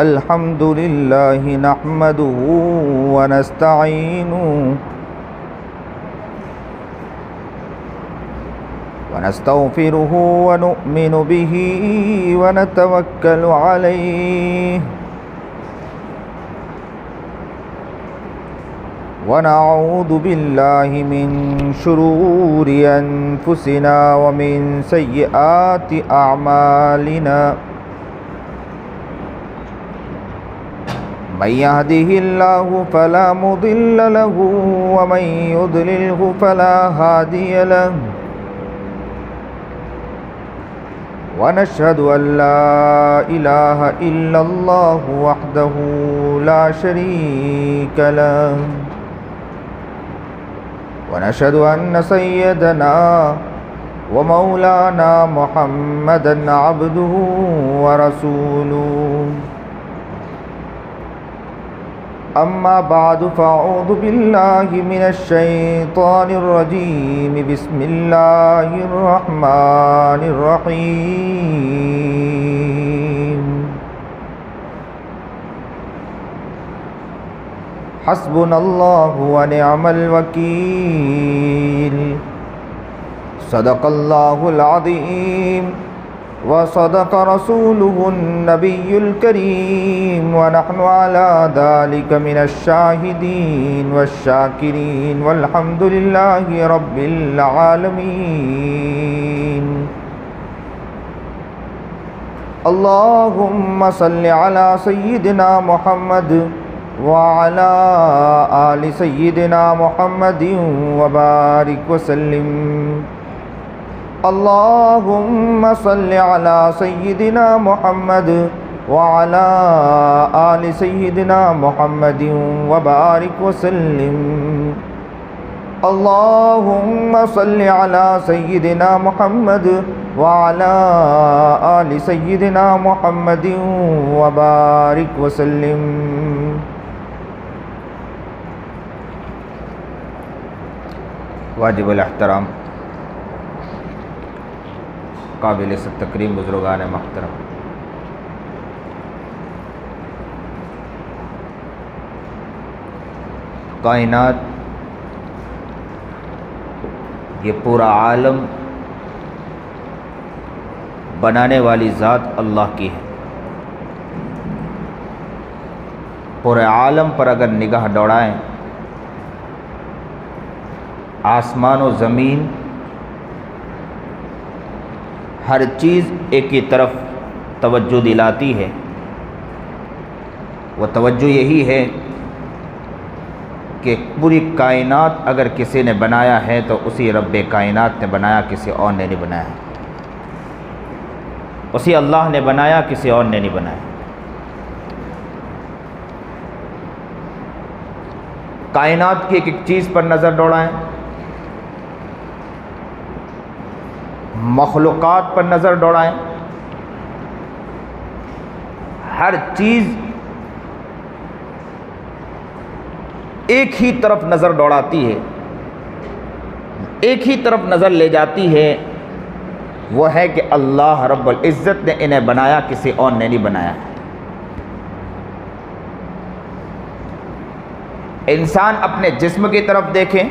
अल्हम्दुलिल्लाहि नहमदुहु व नस्तईनुहु व नस्तगफिरुहु व नु'मिनु बिही व नतवक्कलु अलैहि व नऊज़ु बिल्लाहि मिन शुरूरि अनफुसिना व मिन सय्यिआति अअमालिना मन यहदिहिल्लाहु फला मुदिल्ल लहु व मन युद्लिल्हु फला हादिय लहु व नशहदु अल्ला इलाहा इल्लल्लाहु वहदहु ला शरीक लहु व नशहदु अन्न सय्यदना व मौलाना मुहम्मदन अब्दुहु व रसूलुहु अम्मा बादु फ़अऊज़ु बिल्लाहि मिनश शैतानिर रजीम बिस्मिल्लाहिर रहमानिर रहीम हस्बुनल्लाहु व निअमल वकील सदक़ल्लाहुल अज़ीम व सदक़ रसूलुहुन नबियुल करीम व नहनु अला ज़ालिका मिनश शाहिदीन वश्शाकिरीन वल्हम्दुलिल्लाहि रब्बिल आलमीन। अल्लाहुम्मा सल्लि अला सय्यिदिना मुहम्मद व अला आलि सय्यिदिना मुहम्मदिन व बारिक व सल्लिम। अल्लाहुम्मा सल्लि अला सय्यिदिना मुहम्मद व अला आलि सय्यिदिना मुहम्मदिन व बारिक व सल्लिम। अल्लाहुम्मा सल्लि अला सय्यिदिना मुहम्मद व अला आलि सय्यिदिना मुहम्मदिन व बारिक व सल्लिम। वाजिबुल एहतराम काबिल तकरीम बुजुर्गान महतरम, कायनात ये पूरा आलम बनाने वाली ज़ात अल्लाह की है। पूरे आलम पर अगर निगाह दौड़ाएं, आसमान और ज़मीन हर चीज़ एक ही तरफ तवज्जो दिलाती है। वह तवज्जो यही है कि पूरी कायनात अगर किसी ने बनाया है तो उसी रब्बे कायनात ने बनाया, किसी और ने नहीं बनाया। उसी अल्लाह ने बनाया, किसी और ने नहीं बनाया। कायनात की एक एक चीज़ पर नज़र दौड़ाएं, मखलूक़ात पर नज़र दौड़ाएं, हर चीज़ एक ही तरफ नज़र दौड़ाती है, एक ही तरफ नज़र ले जाती है। वो है कि अल्लाह रब्बुल इज़्ज़त ने इन्हें बनाया, किसी और ने नहीं बनाया। इंसान अपने जिस्म की तरफ देखें,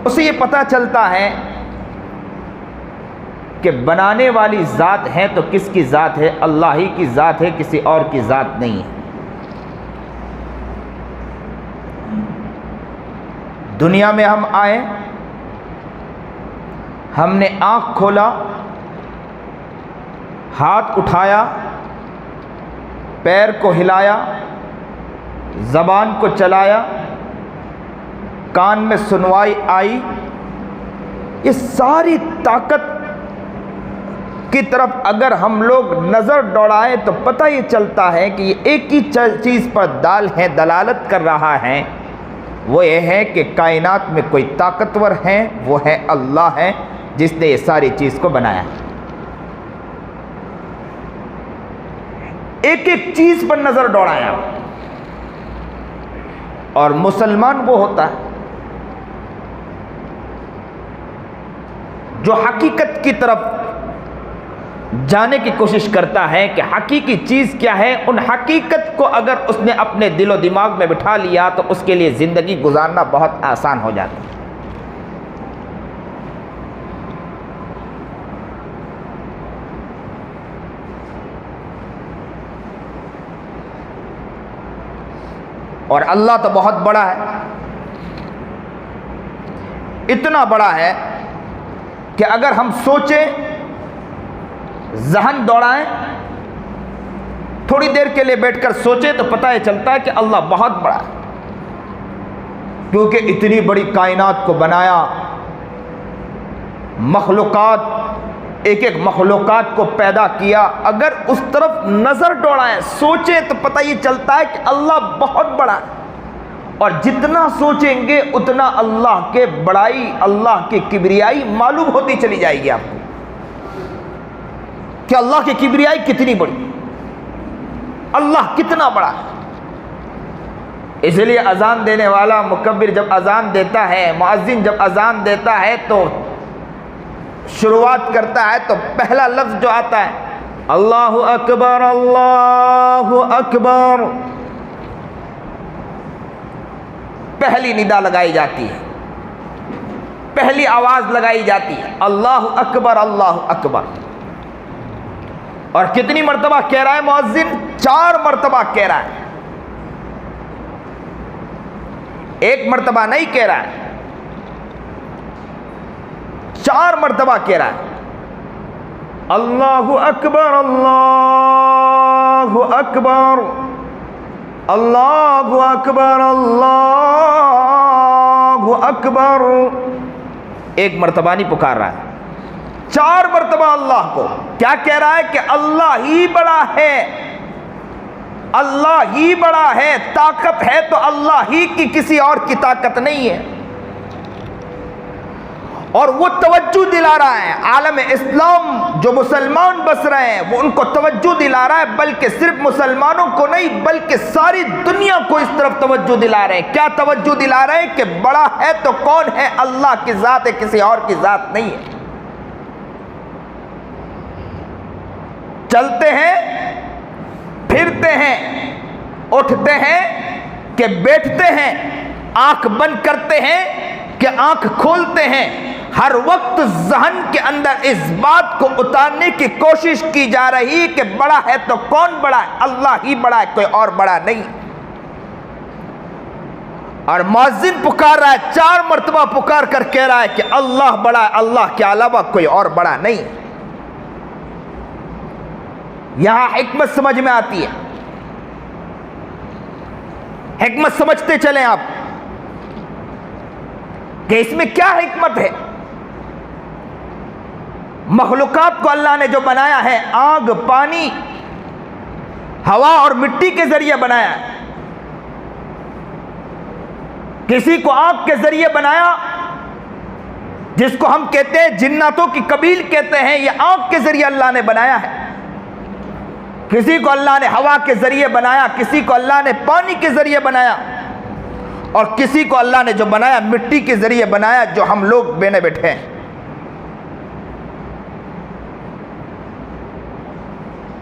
उसे ये पता चलता है कि बनाने वाली ज़ात है तो किसकी ज़ात है? अल्लाह ही की ज़ात है, किसी और की ज़ात नहीं है। दुनिया में हम आए, हमने आँख खोला, हाथ उठाया, पैर को हिलाया, ज़बान को चलाया, कान में सुनवाई आई, ये सारी ताकत की तरफ अगर हम लोग नज़र दौड़ाएं तो पता ये चलता है कि ये एक ही चीज़ पर दलालत कर रहा है। वो ये है कि कायनात में कोई ताकतवर है, वो है अल्लाह है, जिसने ये सारी चीज़ को बनाया। एक एक चीज़ पर नज़र दौड़ाया। और मुसलमान वो होता है जो हकीकत की तरफ जाने की कोशिश करता है कि हकीकी चीज़ क्या है, उन हकीकत को अगर उसने अपने दिलो दिमाग में बिठा लिया तो उसके लिए ज़िंदगी गुजारना बहुत आसान हो जाता है। और अल्लाह तो बहुत बड़ा है, इतना बड़ा है कि अगर हम सोचें, ज़हन दौड़ाएं, थोड़ी देर के लिए बैठकर सोचें तो पता ही चलता है कि अल्लाह बहुत बड़ा है, क्योंकि इतनी बड़ी कायनात को बनाया, मखलूक़ात, एक एक मखलूक़ात को पैदा किया। अगर उस तरफ नज़र दौड़ाएं, सोचें तो पता ही चलता है कि अल्लाह बहुत बड़ा है। और जितना सोचेंगे उतना अल्लाह के बड़ाई, अल्लाह की किबरियाई मालूम होती चली जाएगी आपको कि अल्लाह की किबरियाई कितनी बड़ी, अल्लाह कितना बड़ा है। इसलिए अजान देने वाला मुकब्बिर जब अजान देता है, मुअज्जिन जब अजान देता है तो शुरुआत करता है तो पहला लफ्ज़ जो आता है अल्लाहु अकबर, अल्लाहु अकबर, पहली निदा लगाई जाती है, पहली आवाज़ लगाई जाती है, अल्लाहु अकबर, अल्लाहु अकबर। और कितनी मर्तबा कह रहा है मुअज्जिन? 4 मर्तबा कह रहा है, एक मर्तबा नहीं कह रहा है, 4 मर्तबा कह रहा है। अल्लाहु अकबर, अल्लाहु अकबर, अल्लाहु अकबर, अल्लाहु अकबर। एक मर्तबा नहीं पुकार रहा है, 4 मर्तबा अल्लाह को क्या कह रहा है कि अल्लाह ही बड़ा है, अल्लाह ही बड़ा है। ताकत है तो अल्लाह ही की, किसी और की ताकत नहीं है। और वो तवज्जो दिला रहा है आलम इस्लाम, जो मुसलमान बस रहे हैं वो उनको तवज्जो दिला रहा है, बल्कि सिर्फ मुसलमानों को नहीं बल्कि सारी दुनिया को इस तरफ तवज्जो दिला रहे हैं। क्या तवज्जो दिला रहे हैं कि बड़ा है तो कौन है? अल्लाह की जात है, किसी और की जात नहीं है। चलते हैं, फिरते हैं, उठते हैं कि बैठते हैं, आंख बंद करते हैं कि आंख खोलते हैं, हर वक्त जहन के अंदर इस बात को उतारने की कोशिश की जा रही कि बड़ा है तो कौन बड़ा है? अल्लाह ही बड़ा है, कोई और बड़ा नहीं। और मुअज्जिन पुकार रहा है, 4 मर्तबा पुकार कर कह रहा है कि अल्लाह बड़ा है, अल्लाह के अलावा कोई और बड़ा नहीं। यहां हिकमत समझ में आती है, हिकमत समझते चलें आप कि इसमें क्या हिकमत है। मखलूकात को अल्लाह ने जो बनाया है, आग, पानी, हवा और मिट्टी के जरिए बनाया है। किसी को आग के जरिए बनाया, जिसको हम कहते हैं जिन्नातों की कबील कहते हैं, यह आग के जरिए अल्लाह ने बनाया है। किसी को अल्लाह ने हवा के जरिए बनाया, किसी को अल्लाह ने पानी के जरिए बनाया, और किसी को अल्लाह ने जो बनाया मिट्टी के जरिए बनाया, जो हम लोग बेने बैठे हैं।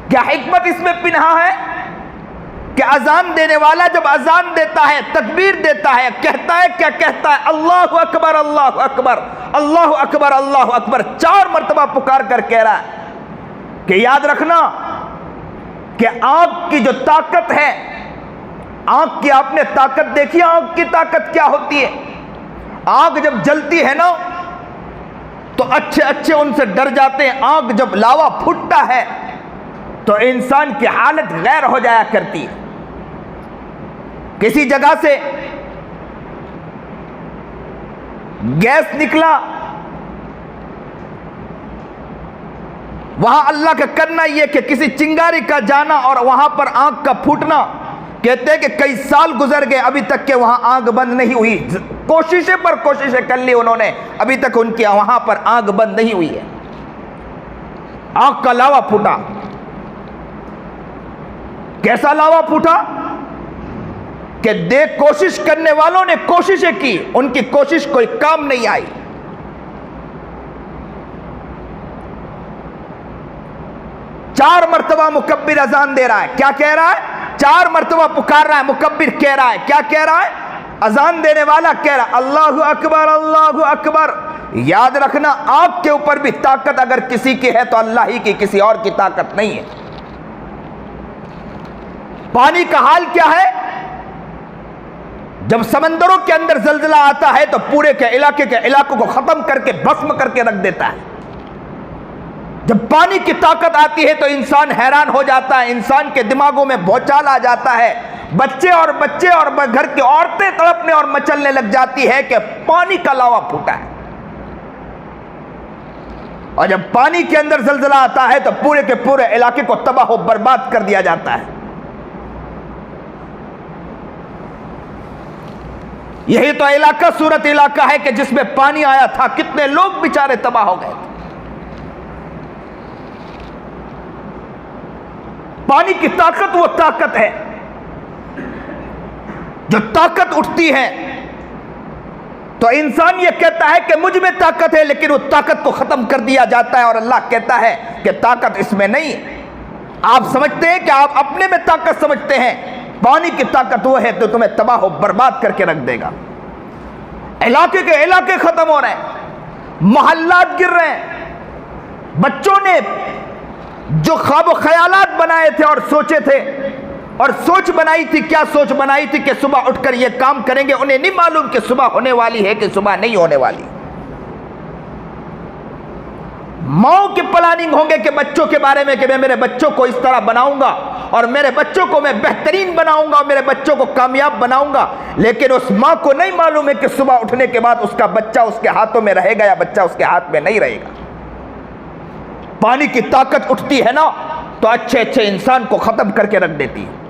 क्या हिकमत इसमें पिन्हा है कि अजान देने वाला जब अजान देता है, तकबीर देता है, कहता है, क्या कहता है? अल्लाहु अकबर, अल्लाहु अकबर, अल्लाहु अकबर, अल्लाहु अकबर। 4 मर्तबा पुकार कर कह रहा है कि याद रखना कि आग की जो ताकत है, आग की आपने ताकत देखी, आग की ताकत क्या होती है? आग जब जलती है ना तो अच्छे अच्छे उनसे डर जाते हैं। आग जब लावा फूटता है तो इंसान की हालत गैर हो जाया करती है। किसी जगह से गैस निकला, वहां अल्लाह का करना यह कि किसी चिंगारी का जाना और वहां पर आग का फूटना, कहते हैं कि कई साल गुजर गए अभी तक के वहां आग बंद नहीं हुई। कोशिशें पर कोशिशें कर ली उन्होंने, अभी तक उनके वहां पर आग बंद नहीं हुई है। आग का लावा फूटा। कैसा लावा फूटा कि देख कोशिश करने वालों ने कोशिशें की, उनकी कोशिश कोई काम नहीं आई। 4 मरतबा मुकब्बिर अजान दे रहा है। क्या कह रहा है? 4 मरतबा पुकार रहा है। मुकब्बिर कह रहा है, क्या कह रहा है? अजान देने वाला कह रहा है अल्लाहु अकबर, अल्लाहु अकबर। याद रखना, आग के ऊपर भी ताकत अगर किसी की है तो अल्लाह ही की, किसी और की ताकत नहीं है। पानी का हाल क्या है? जब समंदरों के अंदर जलजला आता है तो पूरे के इलाकों को खत्म करके भस्म करके रख देता है। जब पानी की ताकत आती है तो इंसान हैरान हो जाता है, इंसान के दिमागों में भौचाल आ जाता है। बच्चे और घर की औरतें तड़पने और मचलने लग जाती है कि पानी का लावा फूटा है। और जब पानी के अंदर जलजला आता है तो पूरे के पूरे इलाके को तबाह और बर्बाद कर दिया जाता है। यही तो इलाका सूरत इलाका है कि जिसमें पानी आया था, कितने लोग बेचारे तबाह हो गए। पानी की ताकत वो ताकत है जो ताकत उठती है तो इंसान ये कहता है कि मुझ में ताकत है, लेकिन वो ताकत को खत्म कर दिया जाता है और अल्लाह कहता है कि ताकत इसमें नहीं है। आप समझते हैं कि आप अपने में ताकत समझते हैं, पानी की ताकत वो है तो तुम्हें तबाह और बर्बाद करके रख देगा। इलाके के इलाके खत्म हो रहे हैं, मोहल्लात गिर रहे हैं। बच्चों ने जो ख्वाब ख्यालात बनाए थे और सोचे थे और सोच बनाई थी, क्या सोच बनाई थी कि सुबह उठकर ये काम करेंगे, उन्हें नहीं मालूम कि सुबह होने वाली है कि सुबह नहीं होने वाली। माओ की प्लानिंग होंगे कि बच्चों के बारे में कि मैं मेरे बच्चों को इस तरह बनाऊंगा और मेरे बच्चों को मैं बेहतरीन बनाऊंगा और मेरे बच्चों को कामयाब बनाऊंगा, लेकिन उस मां को नहीं मालूम है कि सुबह उठने के बाद उसका बच्चा उसके हाथों में रहेगा या बच्चा उसके हाथ में नहीं रहेगा। पानी की ताकत उठती है ना तो अच्छे अच्छे इंसान को खत्म करके रख देती है।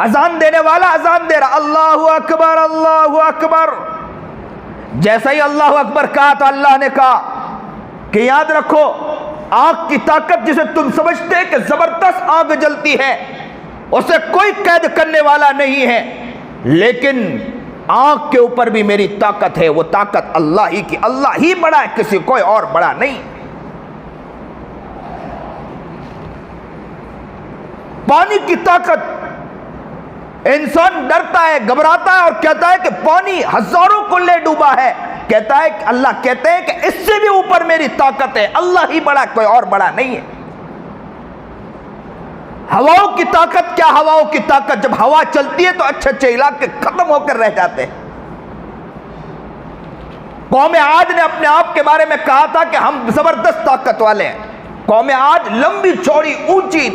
अजान देने वाला अजान दे रहा अल्लाहु अकबर, अल्लाहु अकबर। जैसा ही अल्लाहु अकबर कहा तो अल्लाह ने कहा कि याद रखो, आग की ताकत जिसे तुम समझते हैं कि जबरदस्त आग जलती है, उसे कोई कैद करने वाला नहीं है, लेकिन आग के ऊपर भी मेरी ताकत है। वो ताकत अल्लाह ही की, अल्लाह ही बड़ा है, किसी कोई और बड़ा नहीं। पानी की ताकत, इंसान डरता है, घबराता है और कहता है कि पानी हजारों को ले डूबा है। कहता है कि अल्लाह कहते हैं कि इससे भी ऊपर मेरी ताकत है, अल्लाह ही बड़ा, कोई और बड़ा नहीं है। हवाओं की ताकत क्या? हवाओं की ताकत, जब हवा चलती है तो अच्छे अच्छे इलाके खत्म होकर रह जाते हैं। कौम आद ने अपने आप के बारे में कहा था कि हम जबरदस्त ताकत वाले हैं। कौम आद लंबी चौड़ी ऊंची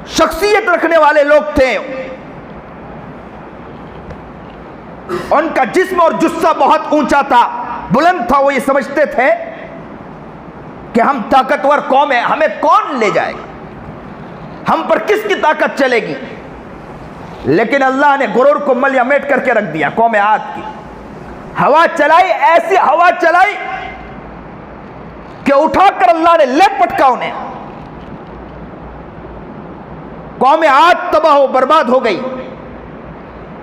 शख्सियत रखने वाले लोग थे, उनका जिस्म और जुस्सा बहुत ऊंचा था, बुलंद था। वो ये समझते थे कि हम ताकतवर कौम है, हमें कौन ले जाएगा, हम पर किसकी ताकत चलेगी। लेकिन अल्लाह ने गुरूर को मलयामेट करके रख दिया। कौम आद की हवा चलाई, ऐसी हवा चलाई कि उठाकर अल्लाह ने ले पटका उन्हें। कौम आद तबाह हो बर्बाद हो गई।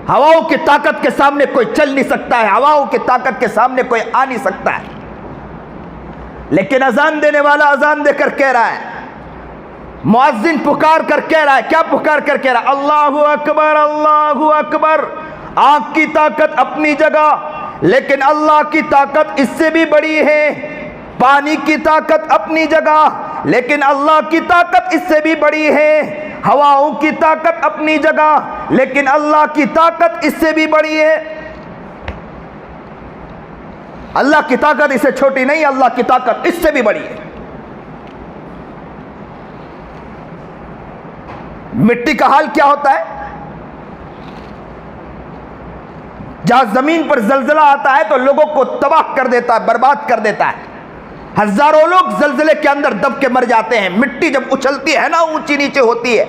हवाओं की ताकत के सामने कोई चल नहीं सकता है, हवाओं की ताकत के सामने कोई आ नहीं सकता है। लेकिन अजान देने वाला अजान देकर कह रहा है, मुअज्जिन पुकार कर कह रहा है, क्या पुकार कर कह रहा है? अल्लाहु अकबर, अल्लाहु अकबर। आंख की ताकत अपनी जगह, लेकिन अल्लाह की ताकत इससे भी बड़ी है। पानी की ताकत अपनी जगह, लेकिन अल्लाह की ताकत इससे भी बड़ी है। हवाओं की ताकत अपनी जगह, लेकिन अल्लाह की ताकत इससे भी बड़ी है। अल्लाह की ताकत इससे छोटी नहीं, अल्लाह की ताकत इससे भी बड़ी है। मिट्टी का हाल क्या होता है? जहां जमीन पर जलजला आता है तो लोगों को तबाह कर देता है, बर्बाद कर देता है। हजारों लोग जलजले के अंदर दब के मर जाते हैं। मिट्टी जब उछलती है ना, ऊंची नीचे होती है,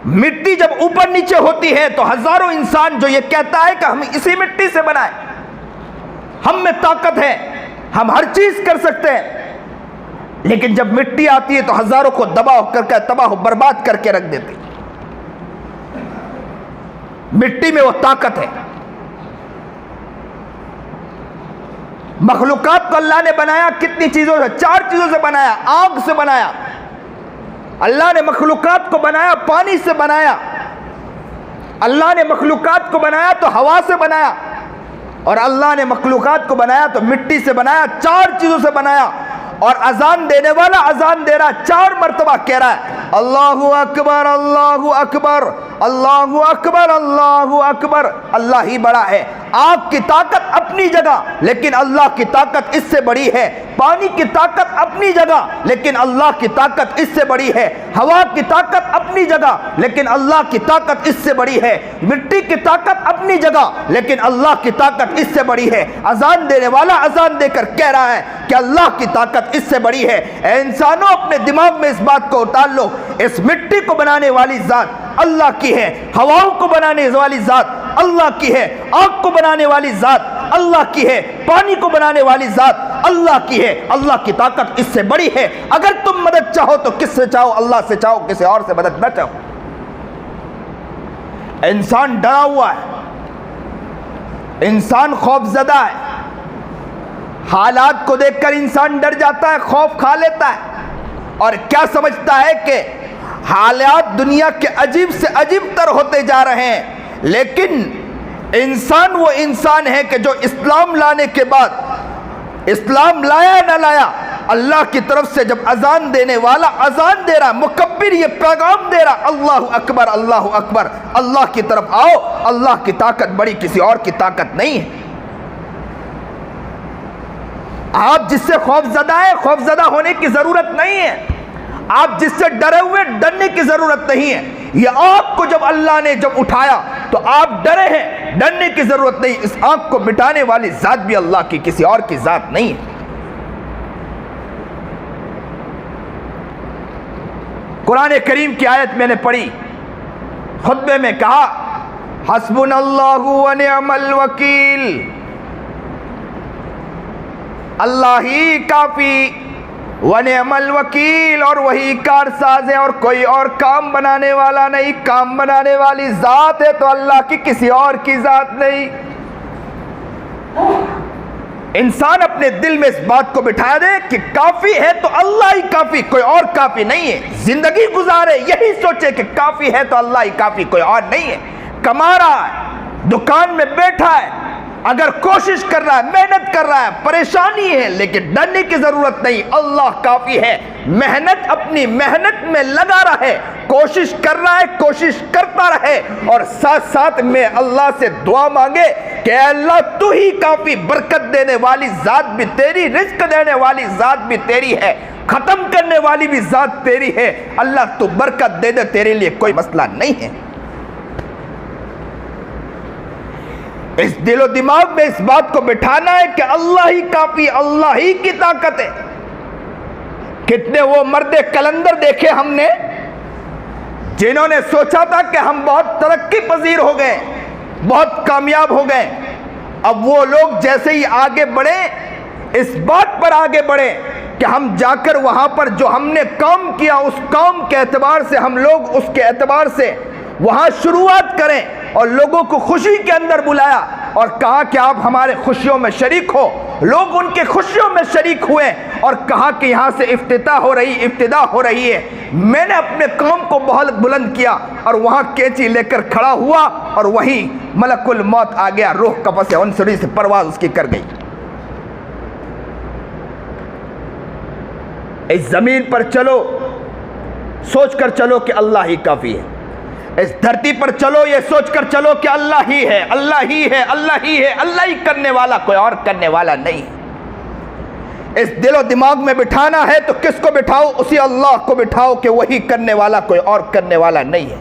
मिट्टी जब ऊपर नीचे होती है तो हजारों इंसान जो ये कहता है कि हम इसी मिट्टी से बनाए, हम में ताकत है, हम हर चीज कर सकते हैं, लेकिन जब मिट्टी आती है तो हजारों को दबाव करके तबाह बर्बाद करके रख देती। मिट्टी में वो ताकत है। मखलूकात को अल्लाह ने बनाया कितनी चीज़ों से? 4 चीज़ों से बनाया। आग से बनाया, अल्लाह ने मखलूकात को बनाया। पानी से बनाया, अल्लाह ने मखलूकात को बनाया तो हवा से बनाया, और अल्लाह ने मखलूकात को बनाया तो मिट्टी से बनाया। 4 चीज़ों से बनाया। और अजान देने वाला अजान दे रहा, 4 मरतबा कह रहा है अल्लाहु अकबर, अल्लाहु अकबर, अल्लाहु अकबर, अल्लाहु अकबर। अल्लाह ही बड़ा है। आग की ताकत अपनी जगह, लेकिन अल्लाह की ताकत इससे बड़ी है। पानी की ताकत अपनी जगह, लेकिन अल्लाह की ताकत इससे बड़ी है। हवा की ताकत अपनी जगह, लेकिन अल्लाह की ताकत इससे बड़ी है। मिट्टी की ताकत अपनी जगह, लेकिन अल्लाह की ताकत इससे बड़ी है। अजान देने वाला अजान देकर कह रहा है कि अल्लाह की ताकत इससे बड़ी है। ऐ इंसानों, अपने दिमाग में इस बात को उतार लो, इस मिट्टी को बनाने वाली जात अल्लाह की है, हवाओं को बनाने वाली जात अल्लाह की है, आग को बनाने वाली जात अल्लाह की है, पानी को बनाने वाली जात अल्लाह की है। अल्लाह की ताकत इससे बड़ी है। अगर तुम मदद चाहो तो किससे चाहो? अल्लाह से चाहो, किसी और से मदद न चाहो। इंसान डरा हुआ है, इंसान खौफजदा है। हालात को देखकर इंसान डर जाता है, खौफ खा लेता है, और क्या समझता है कि हालात दुनिया के अजीब से अजीब तर होते जा रहे हैं। लेकिन इंसान वो इंसान है कि जो इस्लाम लाने के बाद, इस्लाम लाया न लाया, अल्लाह की तरफ से जब अजान देने वाला अजान दे रहा, मुकब्बिर ये पैगाम दे रहा अल्लाहु अकबर, अल्लाहु अकबर, अल्लाह की तरफ आओ, अल्लाह की ताकत बड़ी, किसी और की ताकत नहीं है। आप जिससे खौफजदा है, खौफजदा होने की जरूरत नहीं है। आप जिससे डरे हुए, डरने की जरूरत नहीं है। ये आग को जब अल्लाह ने जब उठाया तो आप डरे हैं, डरने की जरूरत नहीं। इस आग को मिटाने वाली जात भी अल्लाह की, किसी और की जात नहीं है। कुरान करीम की आयत मैंने पढ़ी, खुतबे में कहा हस्बुनल्लाहु व निअमल वकील, अल्लाह ही काफी, व निअमल वकील, और वही कारसाज है, और कोई और काम बनाने वाला नहीं। काम बनाने वाली जात है तो अल्लाह की, किसी और की जात नहीं। इंसान अपने दिल में इस बात को बिठा दे कि काफी है तो अल्लाह ही काफी, कोई और काफी नहीं है। जिंदगी गुजारे यही सोचे कि काफी है तो अल्लाह ही काफी, कोई और नहीं है। कमा रहा है, दुकान में बैठा है, अगर कोशिश कर रहा है, मेहनत कर रहा है, परेशानी है, लेकिन डरने की जरूरत नहीं, अल्लाह काफी है। मेहनत, अपनी मेहनत में लगा रहे, कोशिश कर रहा है, कोशिश करता रहे, और साथ साथ में अल्लाह से दुआ मांगे कि अल्लाह तू ही काफी, बरकत देने वाली जात भी तेरी, रिज्क देने वाली जात भी तेरी है, खत्म करने वाली भी जात तेरी है। अल्लाह तू बरकत दे दे, तेरे लिए कोई मसला नहीं है। इस दिलो दिमाग में इस बात को बिठाना है कि अल्लाह ही काफी, अल्लाह ही की ताकत है। कितने वो मर्दे कलंदर देखे हमने जिन्होंने सोचा था कि हम बहुत तरक्की पजीर हो गए, बहुत कामयाब हो गए। अब वो लोग जैसे ही आगे बढ़े, इस बात पर आगे बढ़े कि हम जाकर वहां पर जो हमने काम किया, उस काम के एतबार से हम लोग उसके एतबार से वहां शुरुआत करें, और लोगों को खुशी के अंदर बुलाया और कहा कि आप हमारे खुशियों में शरीक हो। लोग उनके खुशियों में शरीक हुए और कहा कि यहाँ से इफ्तिदा हो रही है। मैंने अपने काम को बहुत बुलंद किया और वहाँ कैंची लेकर खड़ा हुआ, और वहीं मलकुल मौत आ गया, रूह कब्ज़ से उनसरी से परवाज उसकी कर गई। इस जमीन पर चलो, सोच कर चलो कि अल्लाह ही काफी है। इस धरती पर चलो, ये सोचकर चलो कि अल्लाह ही है, अल्लाह ही है, अल्लाह ही है, अल्लाह ही करने वाला, कोई और करने वाला नहीं। इस दिलो दिमाग में बिठाना है तो किसको बिठाओ? उसी अल्लाह को बिठाओ कि वही करने वाला, कोई और करने वाला नहीं है।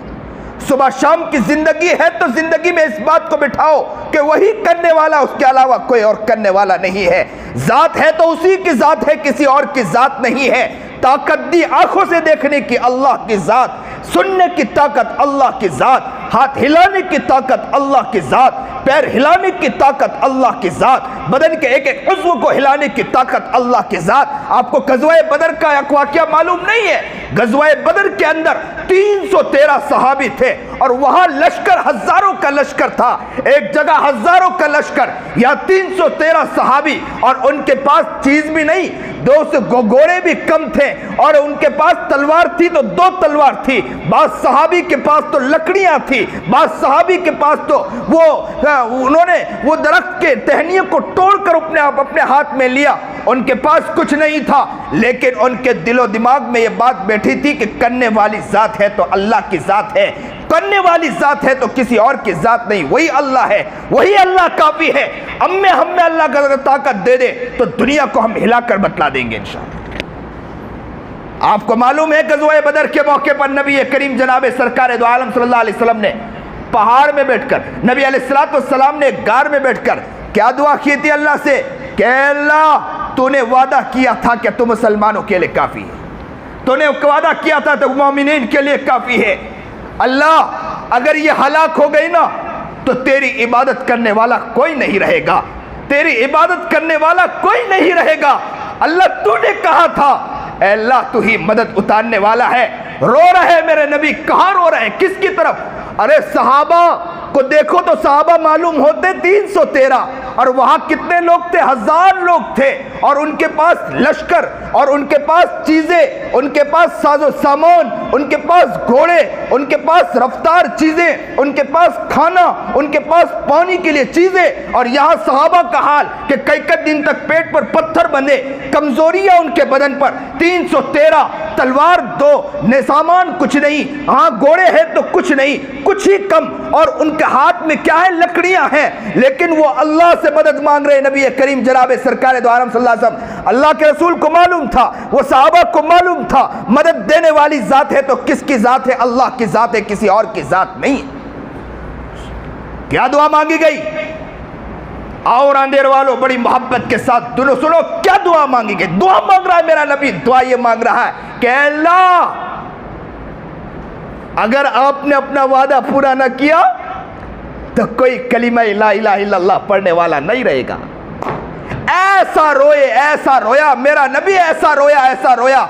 सुबह शाम की जिंदगी है तो जिंदगी में इस बात को बिठाओ कि वही करने वाला, उसके अलावा कोई और करने वाला नहीं है। जात है तो उसी की जात है, किसी और की जात नहीं है। ताकत दी आंखों से देखने की अल्लाह की जात, सुनने की ताकत अल्लाह की जात, हाथ हिलाने की ताकत अल्लाह की जात, पैर हिलाने की ताकत अल्लाह की ज़ात, बदन के एक एक उज़्व को हिलाने की ताकत अल्लाह की ज़ात। आपको गज़वा बदर का वाक़या मालूम नहीं है? गज़वा बदर के अंदर 313 सहाबी थे और वहां लश्कर हजारों का लश्कर था, एक जगह हजारों का लश्कर, या 313 सहाबी, और उनके पास चीज भी नहीं, 200 घोड़े भी कम थे, और उनके पास तलवार थी तो 2 तलवार थी। बाद सहाबी के पास तो लकड़ियां थी, बाद सहाबी के पास तो उन्होंने वो दरख्त के टहनियों को तोड़कर अपने हाथ में लिया। उनके पास कुछ नहीं था, लेकिन उनके दिलो दिमाग में ये बात बैठी थी कि करने वाली जात है तो अल्लाह की जात है, करने वाली जात है तो किसी और की जात नहीं, वही अल्लाह है, वही अल्लाह काफी है। हमें अल्लाह का ताकत दे दे तो दुनिया को हम हिलाकर बतला देंगे इंशाअल्लाह। आपको मालूम है गज़वा बदर के मौके पर नबी करीम जनाब सरकार दो आलम सल्लल्लाहु अलैहि वसल्लम ने पहाड़ में बैठकर, नबी अलैहिस्सलाम ने गार में बैठकर क्या दुआ की थी अल्लाह से कि अल्लाह तूने वादा किया था कि तू मुसलमानों के लिए काफी है, तूने वादा किया था तो मोमिनीन के लिए काफी है। अल्लाह अगर ये हलाक हो गई ना तो तेरी इबादत करने वाला कोई नहीं रहेगा, तेरी इबादत करने वाला कोई नहीं रहेगा। अल्लाह तूने कहा था, अल्लाह तू ही मदद उतारने वाला है। रो रहे मेरे नबी, कहां रो रहे हैं, किसकी तरफ? अरे सहाबा को देखो तो सहाबा मालूम होते 313, और वहां कितने लोग थे? 1000 लोग थे, और उनके पास लश्कर, और उनके पास चीजें, उनके पास साजो सामान, उनके पास घोड़े, उनके पास रफ्तार चीजें, उनके पास खाना, उनके पास पानी के लिए चीजें। और यहां सहाबा का हाल कि कई दिन तक पेट पर पत्थर बंधे, कमजोरियां उनके बदन पर, 313 तलवार 2 ने सामान कुछ नहीं, हाँ घोड़े हैं तो कुछ नहीं, कुछ ही कम, और उनके हाथ में क्या है? लकड़ियां हैं, लेकिन वो अल्लाह से मदद मांग रहे। नबी करीम जनाब सरकार दो आलम सल्लल्लाहु अलैहि वसल्लम, अल्लाह के रसूल को मालूम था, वो सहाबा को मालूम था, मदद देने वाली जात है तो किसकी जात है? अल्लाह की जात है, किसी और की जात नहीं। क्या दुआ मांगी गई? और अंधेर वालों बड़ी मोहब्बत के साथ सुनो सुनो, क्या दुआ मांगी गई? दुआ मांग रहा है मेरा नबी, दुआ ये मांग रहा है कि अल्लाह अगर आपने अपना वादा पूरा न किया तो कोई कलिमा ला इलाहा इल्लल्लाह पढ़ने वाला नहीं रहेगा। ऐसा रोए, ऐसा रोया मेरा नबी, ऐसा रोया।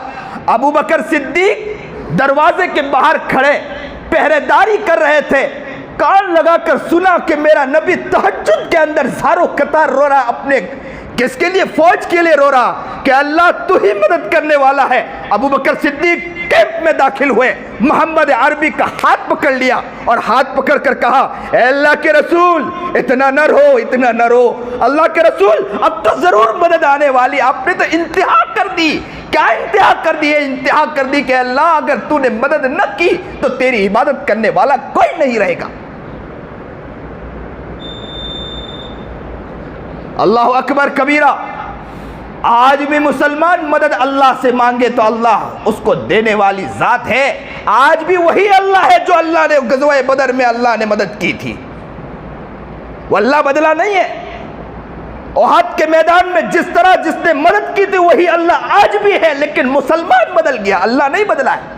अबू बकर सिद्दीक दरवाजे के बाहर खड़े पहरेदारी कर रहे थे, कान लगाकर सुना कि मेरा नबी तहज्जुद के अंदर ज़ारो कतार रो रहा, अपने किसके लिए? फौज के लिए रो रहा कि अल्लाह तू ही मदद करने वाला है। अबू बकर सिद्दीक कैंप में दाखिल हुए, मोहम्मद अरबी का हाथ पकड़ लिया और हाथ पकड़ कर कहा, अल्लाह के रसूल इतना न रो, इतना न रो, अल्लाह के रसूल अब तो जरूर मदद आने वाली। आपने तो इंतहा कर दी। क्या इंतहा कर दी है? इंतहा कर दी कि अल्लाह अगर तूने मदद न की तो तेरी इबादत करने वाला कोई नहीं रहेगा। अल्लाह अकबर कबीरा। आज भी मुसलमान मदद अल्लाह से मांगे तो अल्लाह उसको देने वाली जात है। आज भी वही अल्लाह है जो अल्लाह ने गज़वा बदर में अल्लाह ने मदद की थी, वो अल्लाह बदला नहीं है। ओहद के मैदान में जिस तरह जिसने मदद की थी वही अल्लाह आज भी है, लेकिन मुसलमान बदल गया, अल्लाह नहीं बदला है।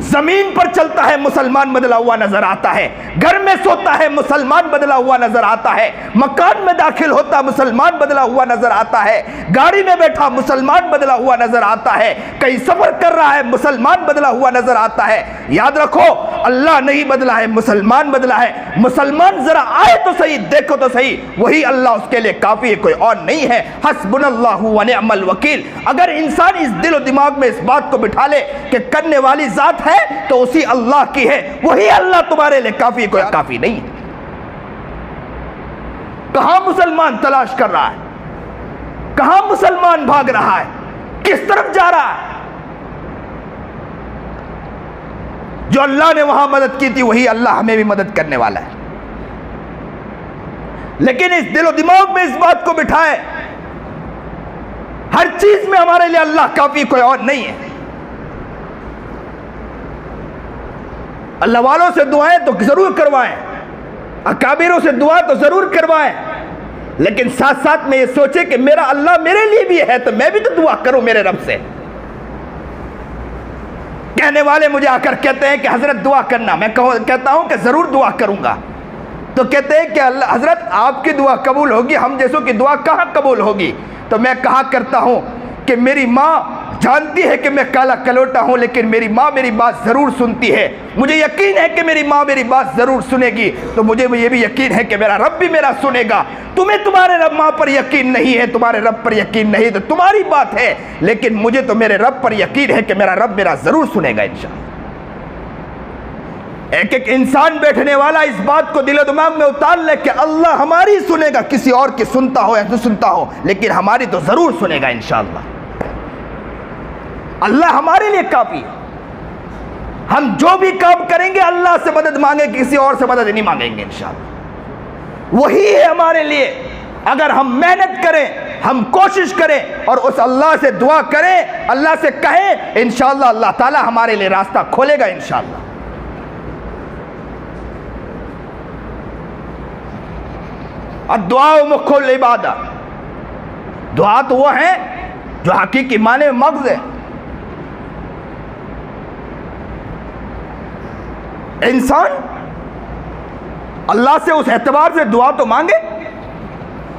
जमीन पर चलता है मुसलमान बदला हुआ नजर आता है, घर में सोता है मुसलमान बदला हुआ नजर आता है, मकान में दाखिल होता मुसलमान बदला हुआ नजर आता है, गाड़ी में बैठा मुसलमान बदला हुआ नजर आता है, कहीं सफर कर रहा है मुसलमान बदला हुआ नजर आता है। याद रखो अल्लाह नहीं बदला है, मुसलमान बदला है। मुसलमान जरा आए तो सही, देखो तो सही, वही अल्लाह उसके लिए काफी है, कोई और नहीं है। हस्बुनल्लाहु व निअमल वकील। अगर इंसान इस दिलो दिमाग में इस बात को बिठा ले कि करने वाली जात है तो उसी अल्लाह की है, वही अल्लाह तुम्हारे लिए काफी, कोई काफी नहीं। कहां मुसलमान तलाश कर रहा है, कहां मुसलमान भाग रहा है, किस तरफ जा रहा है? जो अल्लाह ने वहां मदद की थी वही अल्लाह हमें भी मदद करने वाला है। लेकिन इस दिलो दिमाग में इस बात को बिठाए, हर चीज में हमारे लिए अल्लाह काफी, कोई और नहीं है। अल्लाह वालों से दुआएं तो जरूर करवाएं, अकाबिरों से दुआ तो जरूर करवाएं, लेकिन साथ साथ में ये सोचे कि मेरा अल्लाह मेरे लिए भी है तो मैं भी तो दुआ करूं मेरे रब से। कहने वाले मुझे आकर कहते हैं कि हजरत दुआ करना, मैं कहता हूं कि जरूर दुआ करूंगा, तो कहते हैं कि अल्लाह हज़रत आपकी दुआ कबूल होगी, हम जैसों की दुआ कहाँ कबूल होगी। तो मैं कहा करता हूँ कि मेरी माँ जानती है कि मैं काला कलोटा हूँ, लेकिन मेरी माँ मेरी बात ज़रूर सुनती है। मुझे यकीन है कि मेरी माँ मेरी बात ज़रूर सुनेगी, तो मुझे ये भी यकीन है कि मेरा रब भी मेरा सुनेगा। तुम्हें तुम्हारे रब माँ पर यकीन नहीं है, तुम्हारे रब पर यकीन नहीं, तो तुम्हारी बात है, लेकिन मुझे तो मेरे रब पर यकीन है कि मेरा रब मेरा ज़रूर सुनेगा इंशाअल्लाह। एक एक इंसान बैठने वाला इस बात को दिलो दिमाग में उतार ले कि अल्लाह हमारी सुनेगा, किसी और की सुनता हो या न सुनता हो, लेकिन हमारी तो ज़रूर सुनेगा इंशाअल्लाह। अल्लाह हमारे लिए काफ़ी है। हम जो भी काम करेंगे अल्लाह से मदद मांगेंगे, किसी और से मदद नहीं मांगेंगे इंशाअल्लाह। वही है हमारे लिए। अगर हम मेहनत करें, हम कोशिश करें और उस अल्लाह से दुआ करें, अल्लाह से कहें, इंशाअल्लाह अल्लाह ताला हमारे लिए रास्ता खोलेगा इंशाअल्लाह। दुआ मुख्कुल इबादत, दुआ तो वो है जो हकीकी माने में मग़ज़ है। इंसान अल्लाह से उस एतबार से दुआ तो मांगे,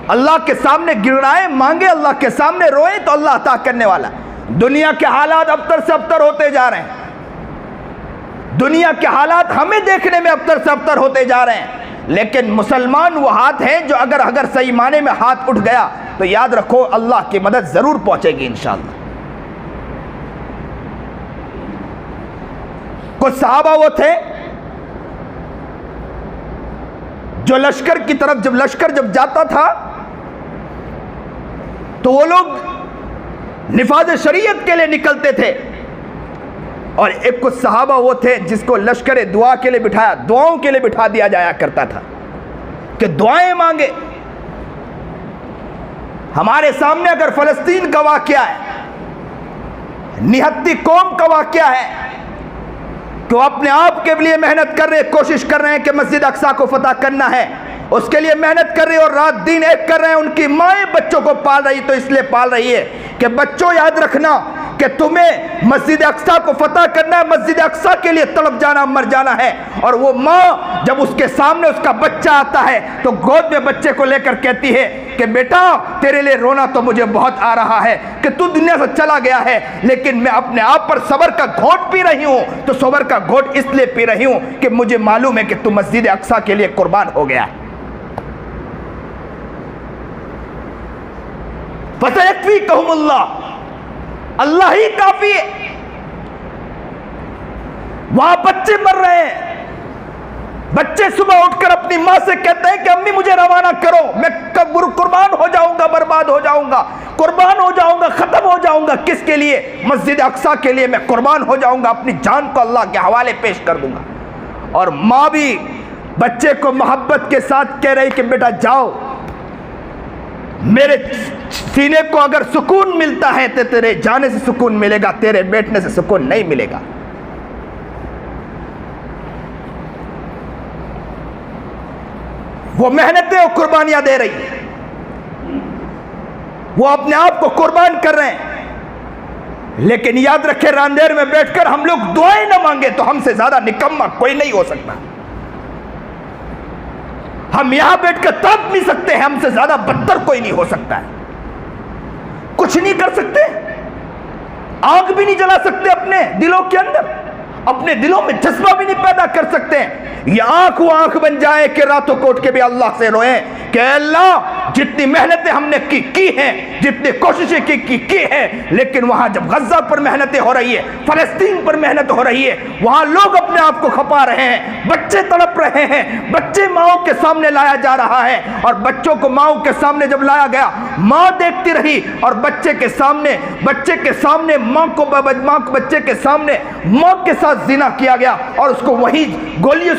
अल्लाह के सामने गिड़ाए मांगे, अल्लाह के सामने रोए, तो अल्लाह अता करने वाला। दुनिया के हालात अबतर से अबतर होते जा रहे हैं, दुनिया के हालात हमें देखने में अबतर से अबतर होते जा रहे हैं, लेकिन मुसलमान वो हाथ है जो अगर सही माने में हाथ उठ गया तो याद रखो अल्लाह की मदद जरूर पहुंचेगी इंशाअल्लाह। कुछ सहाबा वो थे जो लश्कर की तरफ, जब लश्कर जाता था तो वो लोग निफाज शरीयत के लिए निकलते थे, और एक कुछ सहाबा वो थे जिसको लश्कर दुआ के लिए बिठाया, दुआओं के लिए बिठा दिया जाया करता था कि दुआएं मांगे। हमारे सामने अगर फ़लस्तीन का वाक़या है, निहत्ती कौम का वाक़या है, तो अपने आप के लिए मेहनत कर रहे, कोशिश कर रहे हैं कि मस्जिद अक्सा को फतह करना है, उसके लिए मेहनत कर रहे हैं और रात दिन एक कर रहे हैं। उनकी माएँ बच्चों को पाल रही, तो इसलिए पाल रही है कि बच्चों याद रखना कि तुम्हें मस्जिद अक्सा को फतह करना है, मस्जिद अक्सा के लिए तड़प जाना, मर जाना है। और वो माँ जब उसके सामने उसका बच्चा आता है तो गोद में बच्चे को लेकर कहती है कि बेटा तेरे लिए रोना तो मुझे बहुत आ रहा है कि तू दुनिया से चला गया है, लेकिन मैं अपने आप पर सब्र का घोट पी रही हूँ। तो सब्र का घोट इसलिए पी रही हूँ कि मुझे मालूम है कि तू मस्जिद अक्सा के लिए कुर्बान हो गया है। फसयक्फ़ीकुमुल्लाह, अल्लाह ही काफी है। वहां बच्चे मर रहे हैं, बच्चे सुबह उठकर अपनी मां से कहते हैं कि अम्मी मुझे रवाना करो, मैं कब कुर्बान हो जाऊंगा, बर्बाद हो जाऊंगा, कुर्बान हो जाऊंगा, खत्म हो जाऊंगा। किसके लिए? मस्जिद अक्सा के लिए मैं कुर्बान हो जाऊंगा, अपनी जान को अल्लाह के हवाले पेश कर दूंगा। और मां भी बच्चे को मोहब्बत के साथ कह रही कि बेटा जाओ, मेरे सीने को अगर सुकून मिलता है तो तेरे जाने से सुकून मिलेगा, तेरे बैठने से सुकून नहीं मिलेगा। वो मेहनतें और कुर्बानियां दे रही है, वो अपने आप को कुर्बान कर रहे हैं। लेकिन याद रखें, रांदेर में बैठकर हम लोग दुआएं न मांगे तो हमसे ज्यादा निकम्मा कोई नहीं हो सकता। हम यहां बैठकर तड़प नहीं सकते हैं, हमसे ज्यादा बदतर कोई नहीं हो सकता है। कुछ नहीं कर सकते, आग भी नहीं जला सकते अपने दिलों के अंदर, अपने दिलों में जज्बा भी नहीं पैदा कर सकते हैं। ये आंख वो आंख बन जाए कि रातों को उठ के भी अल्लाह से रोए कि अल्लाह जितनी मेहनतें हमने की हैं, जितनी कोशिशें की हैं, लेकिन वहां जब गज्जा पर मेहनतें हो रही है, फलस्तीन पर मेहनत हो रही है, वहां लोग अपने आप को खपा रहे हैं, बच्चे तड़प रहे हैं, बच्चे माओ के सामने लाया जा रहा है। और बच्चों को माओ के सामने जब लाया गया, माँ देखती रही और बच्चे के सामने माँ को बच्चे के सामने माँ के साथ जिना किया गया और उसको वही गोलियों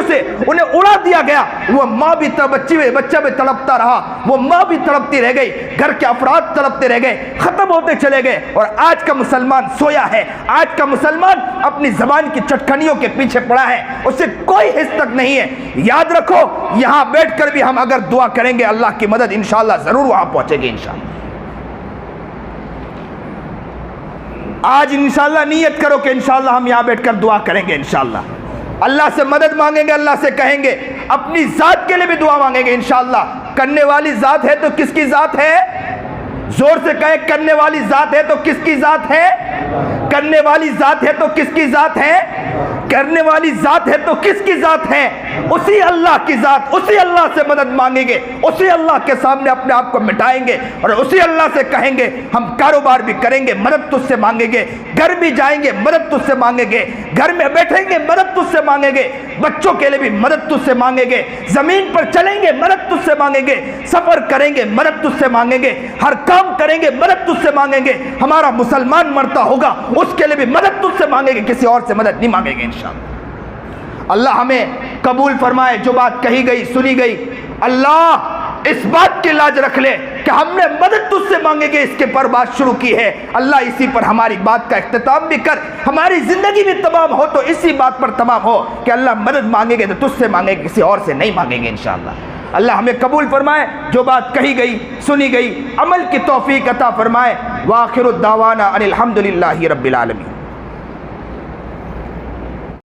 से उन्हें उड़ा दिया गया। वो माँ भी बच्चा भी तड़पता रहा, वो माँ भी तड़पती रह गई, घर के अफराद तड़पते रह गए, खत्म होते चले गए। और आज का मुसलमान सोया है, आज का मुसलमान अपनी जबान की चटखनियों के पीछे पड़ा है, उससे कोई हिस्स तक नहीं है। याद रखो, यहां बैठकर भी हम अगर दुआ करेंगे अल्लाह की मदद इंशाअल्लाह जरूर वहां पहुंचेगी इंशाअल्लाह। आज इंशाअल्लाह नियत करो कि इंशाअल्लाह हम यहां बैठकर दुआ करेंगे, इंशाअल्लाह अल्लाह से मदद मांगेंगे, अल्लाह से कहेंगे अपनी ज़ात के लिए भी दुआ मांगेंगे इंशाअल्लाह। करने वाली ज़ात है तो किसकी ज़ात है? जोर से कहे, करने वाली ज़ात है तो किसकी ज़ात है? करने वाली ज़ात है तो किसकी ज़ात है? करने वाली ज़ात है तो किसकी ज़ात है? उसी अल्लाह की ज़ात। उसी अल्लाह से मदद मांगेंगे, उसी अल्लाह के सामने अपने आप को मिटाएंगे और उसी अल्लाह से कहेंगे हम कारोबार भी करेंगे, मदद तुझसे मांगेंगे, घर भी जाएंगे, मदद तुझसे मांगेंगे, घर में बैठेंगे, मदद तुझसे मांगेंगे, बच्चों के लिए भी मदद तुझसे मांगेंगे, ज़मीन पर चलेंगे, मदद तुझसे मांगेंगे, सफ़र करेंगे, मदद तुझसे मांगेंगे, हर काम करेंगे, मदद तुझसे मांगेंगे। हमारा मुसलमान मरता होगा उसके लिए भी मदद तुझसे मांगेंगे, किसी और से मदद नहीं मांगेंगे इंशाअल्लाह। अल्लाह हमें कबूल फरमाए। जो बात कही गई, सुनी गई, अल्लाह इस बात की लाज रख ले कि हमने मदद तुझसे मांगेंगे इसके पर बात शुरू की है। अल्लाह इसी पर हमारी बात का इख्तिताम भी कर, हमारी ज़िंदगी भी तमाम हो तो इसी बात पर तमाम हो कि अल्लाह मदद मांगेंगे तो तुझसे मांगेंगे, किसी और से नहीं मांगेंगे इंशाअल्लाह। अल्लाह हमें कबूल फरमाए। जो बात कही गई, सुनी गई, अमल की तौफीक अता फरमाए। व आखिरु दावाना अनिल हम्दुलिल्लाहि रब्बिल आलमीन।